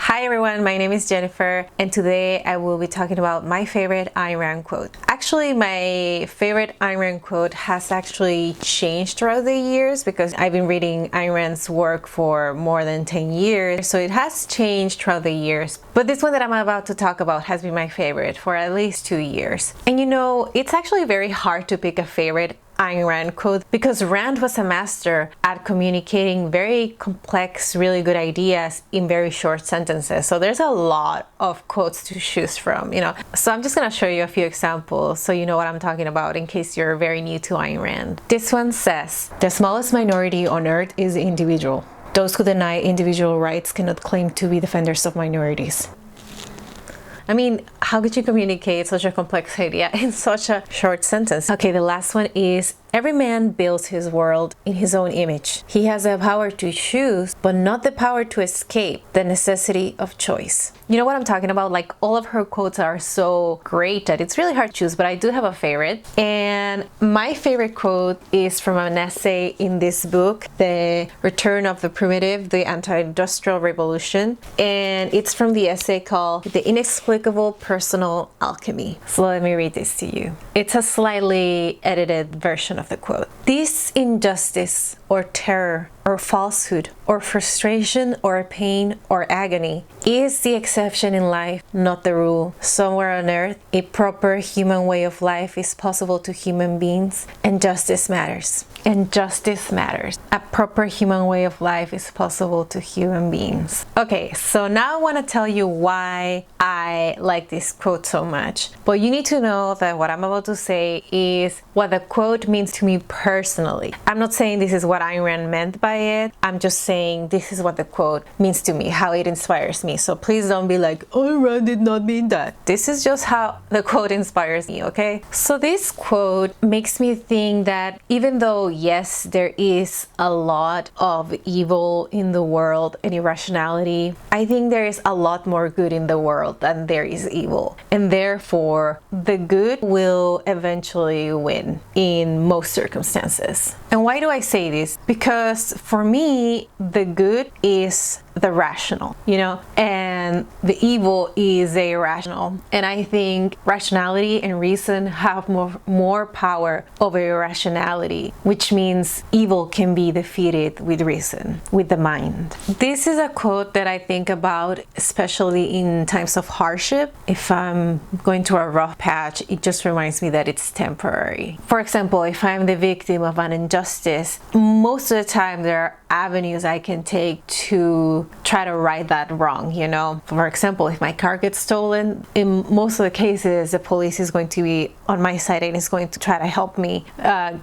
Hi everyone, my name is Jennifer, and today I will be talking about my favorite Ayn Rand quote. Actually, my favorite Ayn Rand quote has actually changed throughout the years because I've been reading Ayn Rand's work for more than 10 years, so it has changed throughout the years. But this one that I'm about to talk about has been my favorite for at least 2 years. And you know, it's actually very hard to pick a favorite Ayn Rand quote because Rand was a master at communicating very complex, really good ideas in very short sentences. So there's a lot of quotes to choose from, you know. So I'm just gonna show you a few examples so you know what I'm talking about in case you're very new to Ayn Rand. This one says, "The smallest minority on earth is the individual. Those who deny individual rights cannot claim to be defenders of minorities." I mean, how could you communicate such a complex idea in such a short sentence? Okay, the last one is, "Every man builds his world in his own image. He has the power to choose, but not the power to escape the necessity of choice." You know what I'm talking about? Like, all of her quotes are so great that it's really hard to choose, but I do have a favorite. And my favorite quote is from an essay in this book, The Return of the Primitive, the Anti-Industrial Revolution. And it's from the essay called The Inexplicable Personal Alchemy. So let me read this to you. It's a slightly edited version of the quote. "This injustice or terror or falsehood or frustration or pain or agony is the exception in life, not the rule. Somewhere on earth, a proper human way of life is possible to human beings, and justice matters. And justice matters. A proper human way of life is possible to human beings." Okay, so now I want to tell you why I like this quote so much. But you need to know that what I'm about to say is what the quote means to me personally. I'm not saying this is what Ayn Rand meant by it. I'm just saying this is what the quote means to me, how it inspires me. So please don't be like, Ayn Rand did not mean that. This is just how the quote inspires me, okay? So this quote makes me think that even though, yes, there is a lot of evil in the world and irrationality, I think there is a lot more good in the world than there is evil. And therefore, the good will eventually win in most circumstances. And why do I say this? Because for me, the good is the rational, you know, and the evil is irrational. And I think rationality and reason have more power over irrationality, which means evil can be defeated with reason, with the mind. This is a quote that I think about, especially in times of hardship. If I'm going through a rough patch, it just reminds me that it's temporary. For example, if I'm the victim of an injustice, most of the time there are avenues I can take to try to right that wrong, you know. For example, if my car gets stolen, in most of the cases the police is going to be on my side and is going to try to help me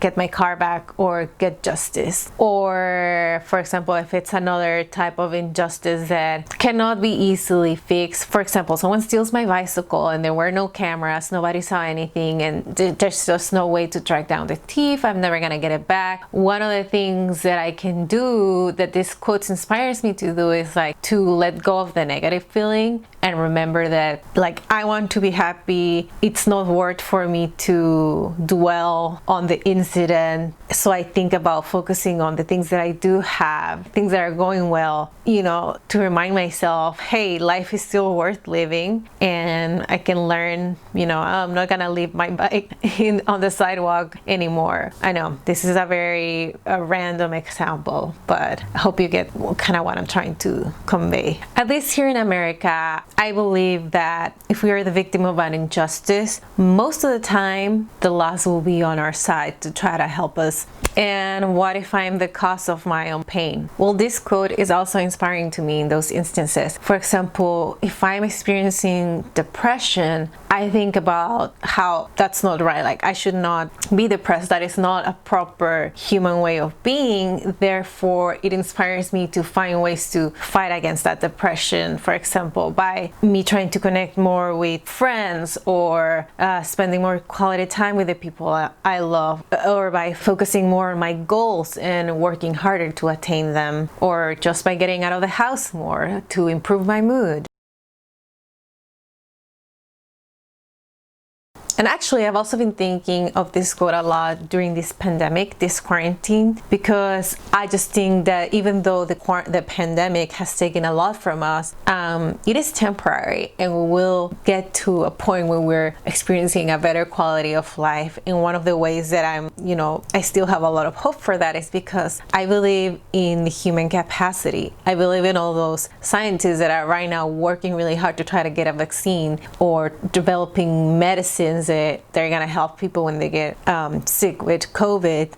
get my car back or get justice. Or for example, if it's another type of injustice that cannot be easily fixed, for example, someone steals my bicycle and there were no cameras, nobody saw anything, and there's just no way to track down the thief, I'm never gonna get it back. One of the things that I can do, that this quote inspires me to do, is like to let go of the negative feeling and remember that, like, I want to be happy. It's not worth for me to dwell on the incident. So I think about focusing on the things that I do have, things that are going well, you know, to remind myself, hey, life is still worth living, and I can learn, you know, I'm not gonna leave my bike on the sidewalk anymore. I know this is a very random example, but I hope you get kind of what I'm trying to convey. At least here in America, I believe that if we are the victim of an injustice, most of the time the laws will be on our side to try to help us. And what if I'm the cause of my own pain? Well, this quote is also inspiring to me in those instances. For example, if I'm experiencing depression, I think about how that's not right. Like, I should not be depressed. That is not a proper human way of being. Therefore, it inspires me to find ways to fight against that depression. For example, by me trying to connect more with friends, or spending more quality time with the people I love, or by focusing more on my goals and working harder to attain them, or just by getting out of the house more to improve my mood. And actually, I've also been thinking of this quote a lot during this pandemic, this quarantine, because I just think that even though the pandemic has taken a lot from us, it is temporary, and we will get to a point where we're experiencing a better quality of life. And one of the ways that I still have a lot of hope for that is because I believe in the human capacity. I believe in all those scientists that are right now working really hard to try to get a vaccine or developing medicines that they're gonna help people when they get sick with COVID.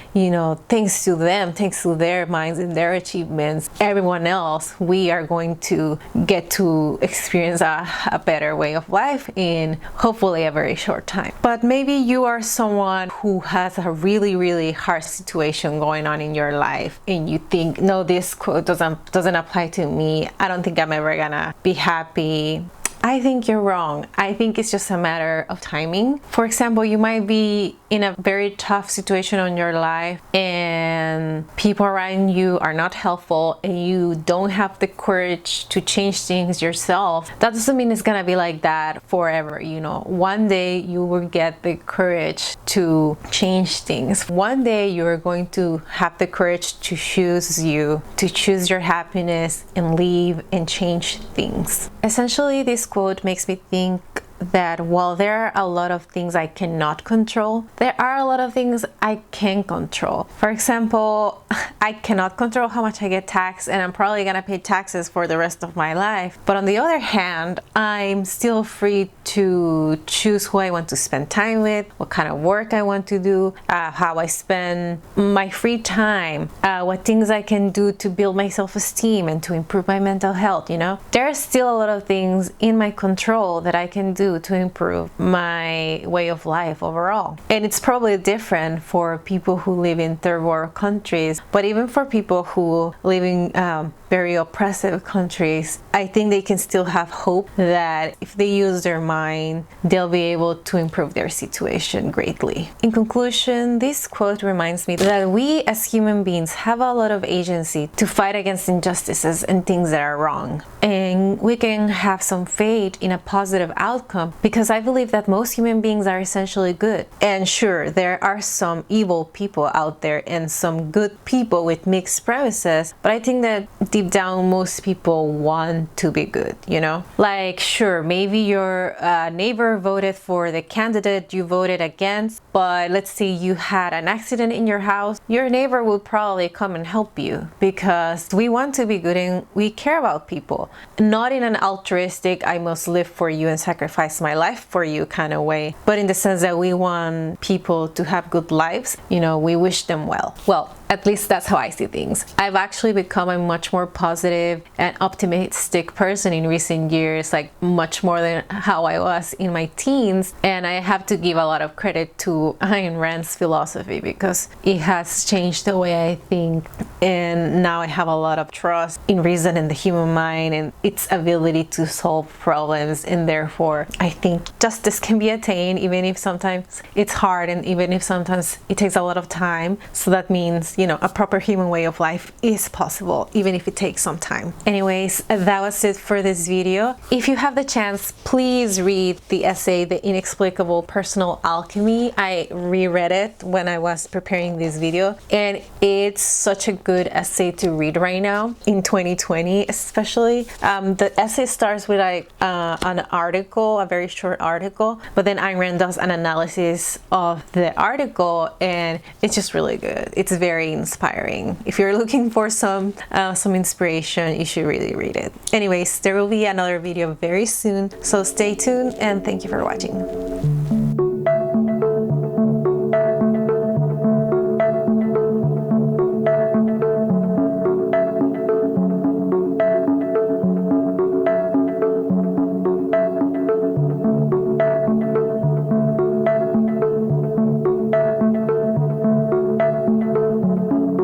Thanks to them, thanks to their minds and their achievements, everyone else, we are going to get to experience a better way of life in hopefully a very short time. But maybe you are someone who has a really, really hard situation going on in your life, and you think, no, this quote doesn't apply to me. I don't think I'm ever gonna be happy. I think you're wrong. I think it's just a matter of timing. For example, you might be in a very tough situation in your life and people around you are not helpful and you don't have the courage to change things yourself. That doesn't mean it's gonna be like that forever. One day you will get the courage to change things. One day you're going to have the courage to choose your happiness and leave and change things. Essentially, this quote makes me think that while there are a lot of things I cannot control, there are a lot of things I can control. For example, I cannot control how much I get taxed, and I'm probably gonna pay taxes for the rest of my life. But on the other hand, I'm still free to choose who I want to spend time with, what kind of work I want to do, how I spend my free time, what things I can do to build my self-esteem and to improve my mental health. There are still a lot of things in my control that I can do to improve my way of life overall. And it's probably different for people who live in third world countries, but even for people who live in very oppressive countries, I think they can still have hope that if they use their mind, they'll be able to improve their situation greatly. In conclusion, this quote reminds me that we as human beings have a lot of agency to fight against injustices and things that are wrong. And we can have some faith in a positive outcome because I believe that most human beings are essentially good. And sure, there are some evil people out there and some good people with mixed premises, but I think that deep down most people want to be good. Like, sure, maybe your neighbor voted for the candidate you voted against, but let's say you had an accident in your house, your neighbor will probably come and help you because we want to be good and we care about people, not in an altruistic I must live for you and sacrifice my life for you kind of way, but in the sense that we want people to have good lives. We wish them well, at least that's how I see things. I've actually become a much more positive and optimistic person in recent years, like much more than how I was in my teens. And I have to give a lot of credit to Ayn Rand's philosophy because it has changed the way I think. And now I have a lot of trust in reason and the human mind and its ability to solve problems. And therefore, I think justice can be attained even if sometimes it's hard and even if sometimes it takes a lot of time. So that means a proper human way of life is possible, even if it takes some time. Anyways, that was it for this video. If you have the chance, please read the essay, The Inexplicable Personal Alchemy. I reread it when I was preparing this video, and it's such a good essay to read right now, in 2020 especially. The essay starts with an article, a very short article, but then Ayn Rand does an analysis of the article, and it's just really good. It's very inspiring. If you're looking for some inspiration, you should really read it. Anyways, there will be another video very soon, so stay tuned and thank you for watching.